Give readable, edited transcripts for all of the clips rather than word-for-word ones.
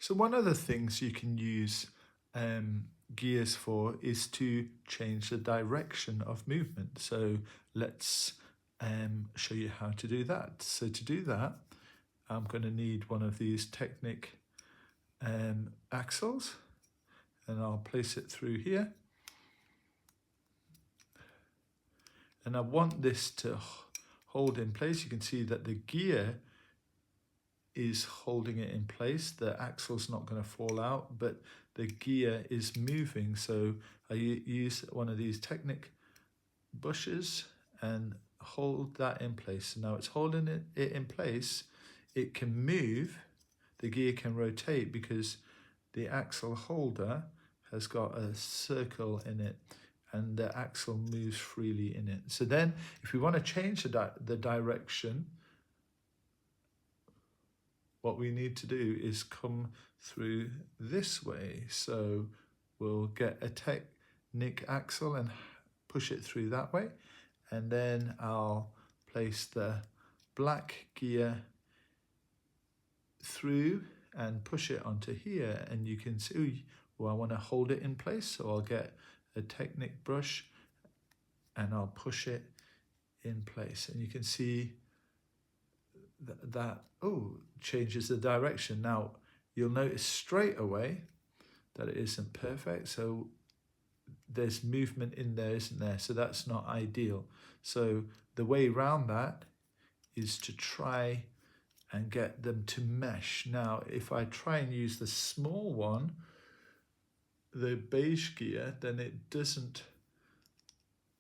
So one of the things you can use gears for is to change the direction of movement. So let's show you how to do that. So to do that, I'm going to need one of these Technic axles, and I'll place it through here. And I want this to hold in place. You can see that the gear is holding it in place. The axle's not going to fall out, but the gear is moving. So I use one of these Technic bushes and hold that in place. So now it's holding it in place. It can move, the gear can rotate because the axle holder has got a circle in it and the axle moves freely in it. So then if we want to change the direction, what we need to do is come through this way. So we'll get a Technic axle and push it through that way. And then I'll place the black gear through and push it onto here. And you can see, well, I want to hold it in place. So I'll get a Technic brush and I'll push it in place. And you can see that changes the direction. Now you'll notice straight away that it isn't perfect, so there's movement in there, isn't there? So that's not ideal. So the way around that is to try and get them to mesh. Now if I try and use the small one, the beige gear, then it doesn't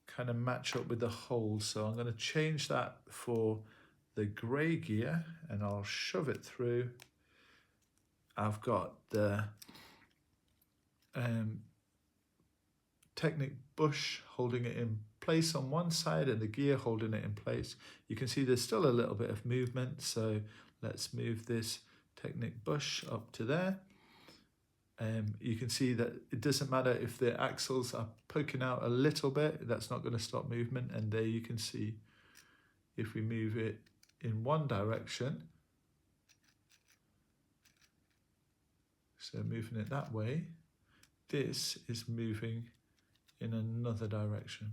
kind of match up with the hole. So I'm going to change that for the grey gear and I'll shove it through. I've got the Technic bush holding it in place on one side and the gear holding it in place. You can see there's still a little bit of movement, so let's move this Technic bush up to there. You can see that it doesn't matter if the axles are poking out a little bit, that's not going to stop movement. And there you can see if we move it in one direction, so moving it that way, this is moving in another direction.